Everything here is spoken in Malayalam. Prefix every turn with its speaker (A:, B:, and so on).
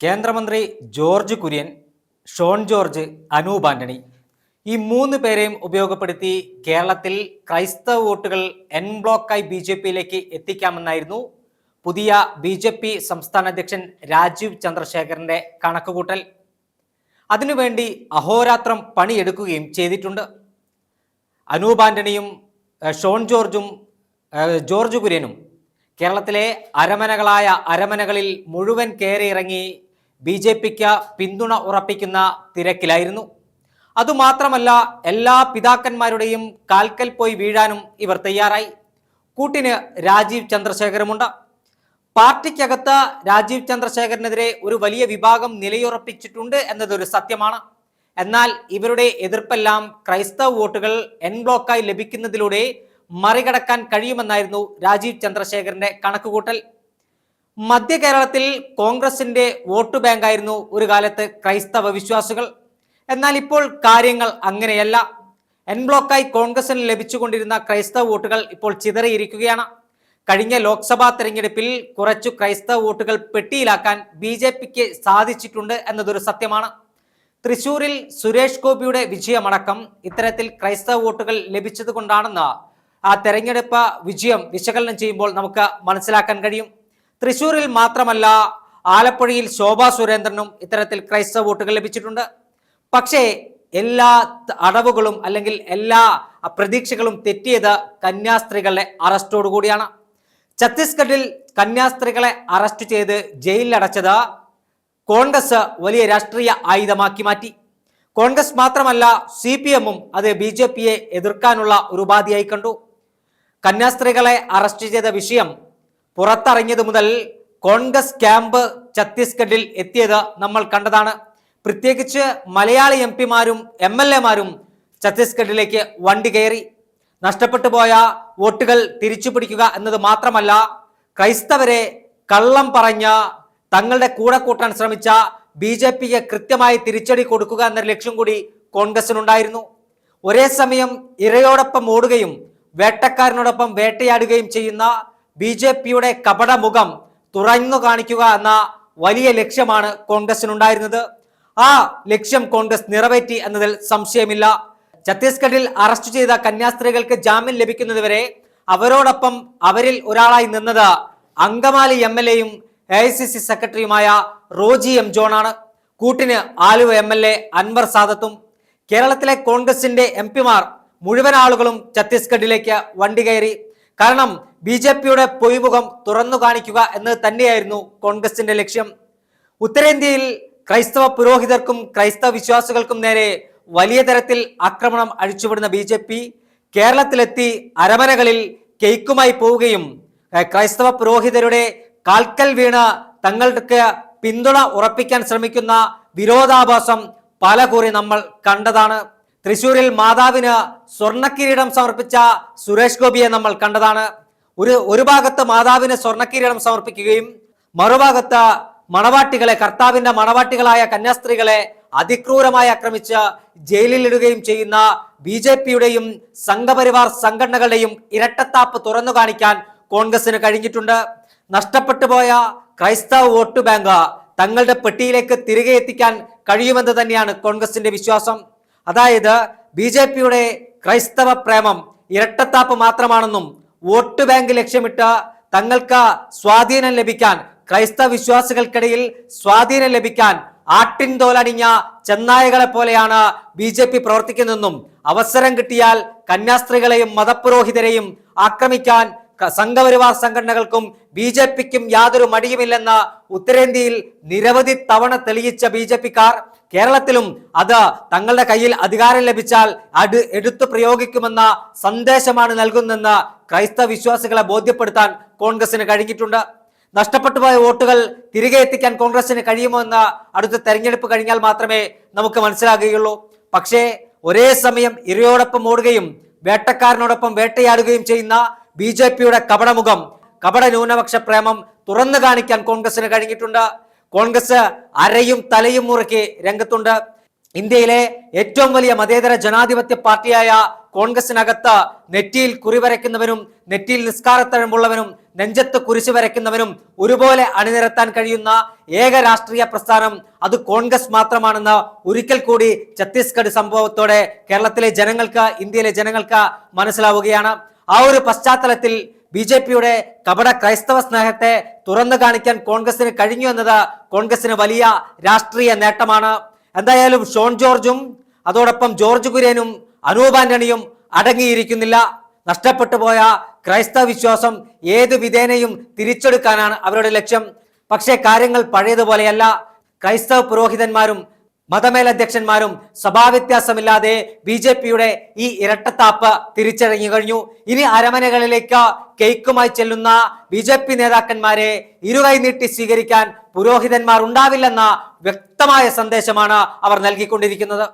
A: കേന്ദ്രമന്ത്രി ജോർജ് കുര്യൻ, ഷോൺ ജോർജ്, അനൂപ് ആന്റണി ഈ മൂന്ന് പേരെയും ഉപയോഗപ്പെടുത്തി കേരളത്തിൽ ക്രൈസ്തവ വോട്ടുകൾ എൻ ബ്ലോക്കായി BJP-യിലേക്ക് എത്തിക്കാമെന്നായിരുന്നു പുതിയ BJP സംസ്ഥാന അധ്യക്ഷൻ രാജീവ് ചന്ദ്രശേഖറിന്റെ കണക്കുകൂട്ടൽ. അതിനുവേണ്ടി അഹോരാത്രം പണിയെടുക്കുകയും ചെയ്തിട്ടുണ്ട്. അനൂപ് ആന്റണിയും ഷോൺ ജോർജും ജോർജ് കുര്യനും കേരളത്തിലെ അരമനകളിൽ മുഴുവൻ കയറിയിറങ്ങി BJP-ക്ക് പിന്തുണ ഉറപ്പിക്കുന്ന തിരക്കിലായിരുന്നു. അതുമാത്രമല്ല, എല്ലാ പിതാക്കന്മാരുടെയും കാൽക്കൽ പോയി വീഴാനും ഇവർ തയ്യാറായി. കൂട്ടിന് രാജീവ് ചന്ദ്രശേഖറുമുണ്ട്. പാർട്ടിക്കകത്ത് രാജീവ് ചന്ദ്രശേഖറിനെതിരെ ഒരു വലിയ വിഭാഗം നിലയുറപ്പിച്ചിട്ടുണ്ട് എന്നതൊരു സത്യമാണ്. എന്നാൽ ഇവരുടെ എതിർപ്പെല്ലാം ക്രൈസ്തവ വോട്ടുകൾ എൻ ബ്ലോക്കായി ലഭിക്കുന്നതിലൂടെ മറികടക്കാൻ കഴിയുമെന്നായിരുന്നു രാജീവ് ചന്ദ്രശേഖറിന്റെ കണക്കുകൂട്ടൽ. മധ്യ കേരളത്തിൽ കോൺഗ്രസിന്റെ വോട്ട് ബാങ്കായിരുന്നു ഒരു കാലത്ത് ക്രൈസ്തവ വിശ്വാസികൾ. എന്നാൽ ഇപ്പോൾ കാര്യങ്ങൾ അങ്ങനെയല്ല. എൻ ബ്ലോക്കായി കോൺഗ്രസിന് ലഭിച്ചുകൊണ്ടിരുന്ന ക്രൈസ്തവ വോട്ടുകൾ ഇപ്പോൾ ചിതറിയിരിക്കുകയാണ്. കഴിഞ്ഞ ലോക്സഭാ തെരഞ്ഞെടുപ്പിൽ കുറച്ചു ക്രൈസ്തവ വോട്ടുകൾ പെട്ടിയിലാക്കാൻ BJP-ക്ക് സാധിച്ചിട്ടുണ്ട് എന്നതൊരു സത്യമാണ്. തൃശൂരിൽ സുരേഷ് ഗോപിയുടെ വിജയമടക്കം ഇത്തരത്തിൽ ക്രൈസ്തവ വോട്ടുകൾ ലഭിച്ചത് കൊണ്ടാണെന്ന് ആ തെരഞ്ഞെടുപ്പ് വിജയം വിശകലനം ചെയ്യുമ്പോൾ നമുക്ക് മനസ്സിലാക്കാൻ കഴിയും. തൃശൂരിൽ മാത്രമല്ല, ആലപ്പുഴയിൽ ശോഭാ സുരേന്ദ്രനും ഇത്തരത്തിൽ ക്രൈസ്തവ വോട്ടുകൾ ലഭിച്ചിട്ടുണ്ട്. പക്ഷേ എല്ലാ അടവുകളും അല്ലെങ്കിൽ എല്ലാ പ്രതീക്ഷകളും തെറ്റിയത് കന്യാസ്ത്രീകളുടെ അറസ്റ്റോടുകൂടിയാണ്. ഛത്തീസ്ഗഡിൽ കന്യാസ്ത്രീകളെ അറസ്റ്റ് ചെയ്ത് ജയിലിലടച്ചത് കോൺഗ്രസ് വലിയ രാഷ്ട്രീയ ആയുധമാക്കി മാറ്റി. കോൺഗ്രസ് മാത്രമല്ല, CPM-ഉം അത് BJP-യെ എതിർക്കാനുള്ള ഒരു ഉപാധിയായി കണ്ടു. കന്യാസ്ത്രീകളെ അറസ്റ്റ് ചെയ്ത വിഷയം പുറത്തറിഞ്ഞത് മുതൽ കോൺഗ്രസ് ക്യാമ്പ് ഛത്തീസ്ഗഡിൽ എത്തിയത് നമ്മൾ കണ്ടതാണ്. പ്രത്യേകിച്ച് മലയാളി MP-മാരും MLA-മാരും ഛത്തീസ്ഗഡിലേക്ക് വണ്ടി കയറി. നഷ്ടപ്പെട്ടു പോയ വോട്ടുകൾ തിരിച്ചു പിടിക്കുക എന്നത് മാത്രമല്ല, ക്രൈസ്തവരെ കള്ളം പറഞ്ഞ തങ്ങളുടെ കൂടെ കൂട്ടാൻ ശ്രമിച്ച BJP-ക്ക് കൃത്യമായി തിരിച്ചടി കൊടുക്കുക എന്ന ലക്ഷ്യം കൂടി കോൺഗ്രസിനുണ്ടായിരുന്നു. ഒരേ സമയം ഇരയോടൊപ്പം ഓടുകയും വേട്ടക്കാരനോടൊപ്പം വേട്ടയാടുകയും ചെയ്യുന്ന BJP-യുടെ കപടമുഖം തുറന്നു കാണിക്കുക എന്ന വലിയ ലക്ഷ്യമാണ് കോൺഗ്രസിനുണ്ടായിരുന്നത്. ആ ലക്ഷ്യം കോൺഗ്രസ് നിറവേറ്റി എന്നതിൽ സംശയമില്ല. ഛത്തീസ്ഗഡിൽ അറസ്റ്റ് ചെയ്ത കന്യാസ്ത്രീകൾക്ക് ജാമ്യം ലഭിക്കുന്നതുവരെ അവരോടൊപ്പം അവരിൽ ഒരാളായി നിന്നത് അങ്കമാലി MLA-യും AICC സെക്രട്ടറിയുമായ റോജി M. ജോണാണ്. കൂട്ടിന് ആലുവ MLA അൻവർ സാദത്തും. കേരളത്തിലെ കോൺഗ്രസിന്റെ MP-മാർ മുഴുവൻ ആളുകളും ഛത്തീസ്ഗഡിലേക്ക് വണ്ടി കയറി. കാരണം BJP-യുടെ പൊയ്മുഖം തുറന്നു കാണിക്കുക എന്നത് തന്നെയായിരുന്നു കോൺഗ്രസിന്റെ ലക്ഷ്യം. ഉത്തരേന്ത്യയിൽ ക്രൈസ്തവ പുരോഹിതർക്കും ക്രൈസ്തവ വിശ്വാസികൾക്കും നേരെ വലിയ തരത്തിൽ ആക്രമണം അഴിച്ചുവിടുന്ന BJP കേരളത്തിലെത്തി അരമനകളിൽ കേക്കുമായി പോവുകയും ക്രൈസ്തവ പുരോഹിതരുടെ കാൽക്കൽ വീണ് തങ്ങൾക്ക് പിന്തുണ ഉറപ്പിക്കാൻ ശ്രമിക്കുന്ന വിരോധാഭാസം പലകുറി നമ്മൾ കണ്ടതാണ്. തൃശൂരിൽ മാതാവിന് സ്വർണ്ണക്കിരീടം സമർപ്പിച്ച സുരേഷ് ഗോപിയെ നമ്മൾ കണ്ടതാണ്. ഒരു ഭാഗത്ത് മാതാവിന് സ്വർണ്ണക്കിരീടം സമർപ്പിക്കുകയും മറുഭാഗത്ത് മണവാട്ടികളെ, കർത്താവിന്റെ മണവാട്ടികളായ കന്യാസ്ത്രീകളെ അതിക്രൂരമായി ആക്രമിച്ച് ജയിലിലിടുകയും ചെയ്യുന്ന BJP-യുടെയും സംഘപരിവാർ സംഘടനകളുടെയും ഇരട്ടത്താപ്പ് തുറന്നു കാണിക്കാൻ കോൺഗ്രസിന് കഴിഞ്ഞിട്ടുണ്ട്. നഷ്ടപ്പെട്ടു പോയ ക്രൈസ്തവ വോട്ട് ബാങ്ക് തങ്ങളുടെ പെട്ടിയിലേക്ക് തിരികെ എത്തിക്കാൻ കഴിയുമെന്ന് തന്നെയാണ് കോൺഗ്രസിന്റെ വിശ്വാസം. അതായത് BJP-യുടെ ക്രൈസ്തവ പ്രേമം ഇരട്ടത്താപ്പ് മാത്രമാണെന്നും വോട്ട് ബാങ്ക് ലക്ഷ്യമിട്ട് തങ്ങൾക്ക് സ്വാധീനം ലഭിക്കാൻ, ക്രൈസ്തവ വിശ്വാസികൾക്കിടയിൽ സ്വാധീനം ലഭിക്കാൻ ആട്ടിൻതോലണിഞ്ഞ ചെന്നായകളെ പോലെയാണ് BJP പ്രവർത്തിക്കുന്നതെന്നും അവസരം കിട്ടിയാൽ കന്യാസ്ത്രീകളെയും മതപുരോഹിതരെയും ആക്രമിക്കാൻ സംഘപരിവാർ സംഘടനകൾക്കും BJP-ക്കും യാതൊരു മടിയുമില്ലെന്ന് ഉത്തരേന്ത്യയിൽ നിരവധി തവണ തെളിയിച്ച BJP-ക്കാർ കേരളത്തിലും അത് തങ്ങളുടെ കയ്യിൽ അധികാരം ലഭിച്ചാൽ അത് എടുത്തു പ്രയോഗിക്കുമെന്ന സന്ദേശമാണ് നൽകുന്നതെന്ന് ക്രൈസ്തവ വിശ്വാസികളെ ബോധ്യപ്പെടുത്താൻ കോൺഗ്രസിന് കഴിഞ്ഞിട്ടുണ്ട്. നഷ്ടപ്പെട്ടു പോയ വോട്ടുകൾ തിരികെ എത്തിക്കാൻ കോൺഗ്രസിന് കഴിയുമോ എന്ന് അടുത്ത തെരഞ്ഞെടുപ്പ് കഴിഞ്ഞാൽ മാത്രമേ നമുക്ക് മനസ്സിലാകുകയുള്ളൂ. പക്ഷേ ഒരേ സമയം ഇരയോടൊപ്പം ഓടുകയും വേട്ടക്കാരനോടൊപ്പം വേട്ടയാടുകയും ചെയ്യുന്ന BJP-യുടെ കപടമുഖം, കപട ന്യൂനപക്ഷ പ്രേമം തുറന്നു കാണിക്കാൻ കോൺഗ്രസിന് കഴിഞ്ഞിട്ടുണ്ട്. കോൺഗ്രസ് അരയും തലയും മുറുക്കി രംഗത്തുണ്ട്. ഇന്ത്യയിലെ ഏറ്റവും വലിയ മതേതര ജനാധിപത്യ പാർട്ടിയായ കോൺഗ്രസിനകത്ത് നെറ്റിയിൽ കുറിവരയ്ക്കുന്നവനും നെറ്റിയിൽ നിസ്കാരത്തഴമ്പുള്ളവനും നെഞ്ചത്ത് കുരിശു വരയ്ക്കുന്നവനും ഒരുപോലെ അണിനിരത്താൻ കഴിയുന്ന ഏക രാഷ്ട്രീയ പ്രസ്ഥാനം അത് കോൺഗ്രസ് മാത്രമാണെന്ന് ഒരിക്കൽ കൂടി ഛത്തീസ്ഗഡ് സംഭവത്തോടെ കേരളത്തിലെ ജനങ്ങൾക്ക്, ഇന്ത്യയിലെ ജനങ്ങൾക്ക് മനസ്സിലാവുകയാണ്. ആ ഒരു പശ്ചാത്തലത്തിൽ BJPയുടെ കപട ക്രൈസ്തവ സ്നേഹത്തെ തുറന്നു കാണിക്കാൻ കോൺഗ്രസിന് കഴിഞ്ഞു എന്നത് കോൺഗ്രസിന് വലിയ രാഷ്ട്രീയ നേട്ടമാണ്. എന്തായാലും ഷോൺ ജോർജും അതോടൊപ്പം ജോർജ് കുര്യനും അനൂപ് ആന്റണിയും അടങ്ങിയിരിക്കുന്നില്ല. നഷ്ടപ്പെട്ടു പോയ ക്രൈസ്തവ വിശ്വാസം ഏത് വിധേനയും തിരിച്ചെടുക്കാനാണ് അവരുടെ ലക്ഷ്യം. പക്ഷേ കാര്യങ്ങൾ പഴയതുപോലെയല്ല. ക്രൈസ്തവ പുരോഹിതന്മാരും മതമേലധ്യക്ഷന്മാരും സഭാവ്യത്യാസമില്ലാതെ BJPയുടെ ഈ ഇരട്ടത്താപ്പ് തിരിച്ചറിഞ്ഞു കഴിഞ്ഞു. ഇനി അരമനകളിലേക്ക് കേക്കുമായി ചെല്ലുന്ന BJP നേതാക്കന്മാരെ ഇരുകൈ നീട്ടി സ്വീകരിക്കാൻ പുരോഹിതന്മാർ ഉണ്ടാവില്ലെന്ന വ്യക്തമായ സന്ദേശമാണ് അവർ നൽകിക്കൊണ്ടിരിക്കുന്നത്.